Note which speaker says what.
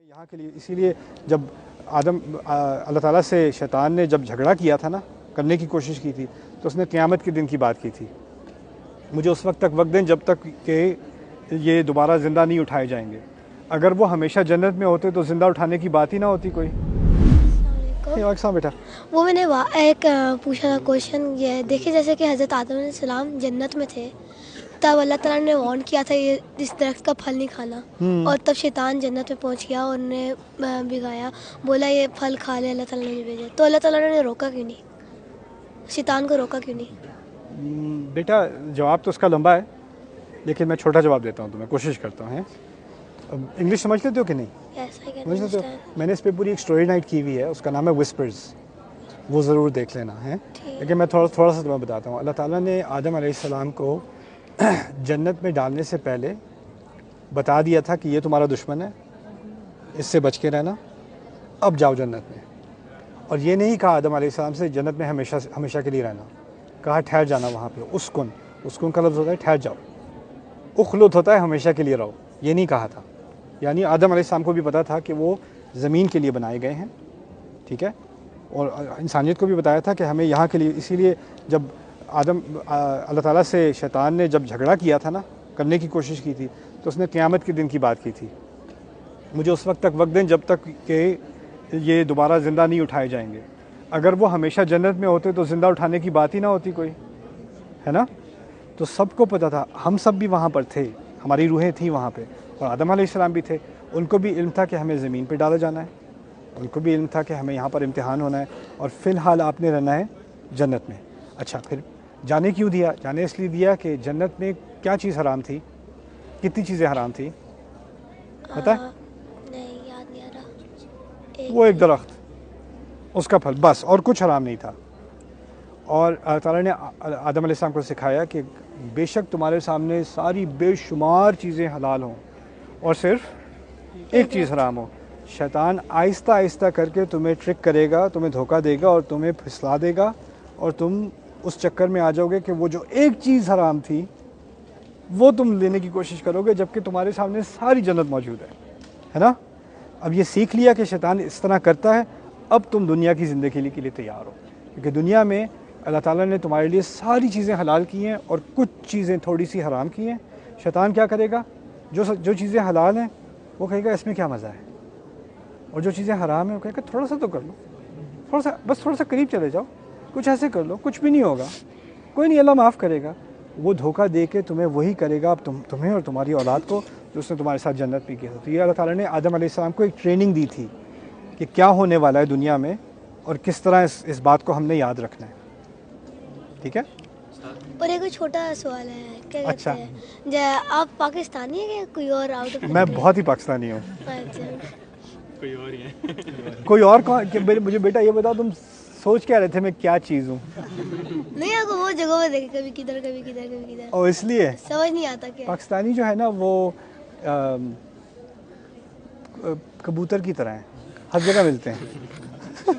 Speaker 1: یہاں کے لیے اسی لیے جب اللہ تعالیٰ سے شیطان نے جب جھگڑا کیا تھا نا، کرنے کی کوشش کی تھی، تو اس نے قیامت کے دن کی بات کی تھی، مجھے اس وقت تک وقت دیں جب تک کہ یہ دوبارہ زندہ نہیں اٹھائے جائیں گے۔ اگر وہ ہمیشہ جنت میں ہوتے تو زندہ اٹھانے کی بات ہی نہ ہوتی کوئی۔ السلام بیٹا،
Speaker 2: وہ میں نے ایک پوچھا تھا کوشچن، یہ دیکھیں جیسے کہ حضرت آدم علیہ السلام جنت میں تھے، تب اللہ تعالیٰ نے وارن کیا تھا یہ اس درخت کا پھل نہیں کھانا، اور تب شیطان جنت میں پہنچ گیا اور نے بگایا، بولا یہ پھل کھا لے، اللہ تعالیٰ نے بھیجا، تو اللہ تعالیٰ نے روکا کیوں نہیں؟ شیطان کو روکا کیوں نہیں؟
Speaker 1: بیٹا جواب تو اس کا لمبا ہے، لیکن میں چھوٹا جواب دیتا ہوں، تو میں کوشش کرتا ہوں۔ انگلش سمجھ لیتے ہو کہ نہیں؟ سمجھ لیتے ہو؟ میں نے اس پہ پوری ایک اسٹوری نائٹ کی ہوئی ہے، اس کا نام ہے وسپرز، وہ ضرور دیکھ لینا ہے۔ لیکن میں تھوڑا سا تمہیں بتاتا ہوں۔ اللہ تعالیٰ نے آدم علیہ السلام کو جنت میں ڈالنے سے پہلے بتا دیا تھا کہ یہ تمہارا دشمن ہے، اس سے بچ کے رہنا، اب جاؤ جنت میں۔ اور یہ نہیں کہا آدم علیہ السلام سے جنت میں ہمیشہ کے لیے رہنا، کہا ٹھہر جانا وہاں پہ۔ اسکن کا لفظ ہوتا ہے ٹھہر جاؤ، اخلد ہوتا ہے ہمیشہ کے لیے رہو، یہ نہیں کہا تھا۔ یعنی آدم علیہ السلام کو بھی پتا تھا کہ وہ زمین کے لیے بنائے گئے ہیں، ٹھیک ہے، اور انسانیت کو بھی بتایا تھا کہ ہمیں یہاں کے لیے، اسی لیے جب اللہ تعالیٰ سے شیطان نے جب جھگڑا کیا تھا نا، کرنے کی کوشش کی تھی، تو اس نے قیامت کے دن کی بات کی تھی، مجھے اس وقت تک وقت دیں جب تک کہ یہ دوبارہ زندہ نہیں اٹھائے جائیں گے۔ اگر وہ ہمیشہ جنت میں ہوتے تو زندہ اٹھانے کی بات ہی نہ ہوتی کوئی، ہے نا؟ تو سب کو پتہ تھا، ہم سب بھی وہاں پر تھے، ہماری روحیں تھیں وہاں پہ، اور آدم علیہ السلام بھی تھے، ان کو بھی علم تھا کہ ہمیں زمین پہ ڈالا جانا ہے، ان کو بھی علم تھا کہ ہمیں یہاں پر امتحان ہونا ہے، اور فی الحال آپ نے رہنا ہے جنت میں۔ اچھا، پھر جانے کیوں دیا؟ جانے اس لیے دیا کہ جنت میں کیا چیز حرام تھی؟ کتنی چیزیں حرام تھی پتہ ہے؟
Speaker 2: نہیں یاد نہیں آ رہا۔
Speaker 1: وہ ایک درخت، اس کا پھل، بس، اور کچھ حرام نہیں تھا۔ اور اللہ تعالیٰ نے آدم علیہ السلام کو سکھایا کہ بے شک تمہارے سامنے ساری بے شمار چیزیں حلال ہوں اور صرف ایک چیز حرام ہو۔ شیطان آہستہ آہستہ کر کے تمہیں ٹرک کرے گا، تمہیں دھوکہ دے گا اور تمہیں پھسلا دے گا، اور تم اس چکر میں آ جاؤ گے کہ وہ جو ایک چیز حرام تھی وہ تم لینے کی کوشش کرو گے، جبکہ تمہارے سامنے ساری جنت موجود ہے نا؟ اب یہ سیکھ لیا کہ شیطان اس طرح کرتا ہے، اب تم دنیا کی زندگی کے لیے تیار ہو، کیونکہ دنیا میں اللہ تعالیٰ نے تمہارے لیے ساری چیزیں حلال کی ہیں اور کچھ چیزیں تھوڑی سی حرام کی ہیں۔ شیطان کیا کرے گا؟ جو چیزیں حلال ہیں وہ کہے گا اس میں کیا مزہ ہے، اور جو چیزیں حرام ہیں وہ کہے گا تھوڑا سا تو کر لو، تھوڑا سا قریب چلے جاؤ، کچھ ایسے کر لو، کچھ بھی نہیں ہوگا، کوئی نہیں، اللہ معاف کرے گا۔ وہ دھوکہ دے کے تمہیں وہی کرے گا، اب تمہیں اور تمہاری اولاد کو، جو اس نے تمہارے ساتھ جنت بھی کیا تھا۔ تو یہ اللہ تعالیٰ نے آدم علیہ السلام کو ایک ٹریننگ دی تھی کہ کیا ہونے والا ہے دنیا میں، اور کس طرح اس بات کو ہم نے یاد رکھنا ہے، ٹھیک ہے؟
Speaker 2: اور ایک چھوٹا سوال ہے، کیا
Speaker 1: اچھا،
Speaker 2: کہتے ہیں، آپ پاکستانی ہیں کہ کوئی اور آؤٹ آف؟
Speaker 1: میں بہت ہی پاکستانی ہوں۔
Speaker 2: اچھا،
Speaker 3: کوئی اور ہی ہے؟
Speaker 1: کوئی اور کون؟ مجھے بیٹا یہ بتاؤ، تم سوچ کیا رہے تھے میں کیا چیز ہوں؟
Speaker 2: نہیں، آپ کو وہ جگہ پہ دیکھے، کبھی کدھر کبھی کدھر کبھی کدھر،
Speaker 1: اور اس لیے
Speaker 2: سمجھ نہیں آتا کیا
Speaker 1: پاکستانی جو ہے نا وہ کبوتر کی طرح ہیں، ہر جگہ ملتے ہیں۔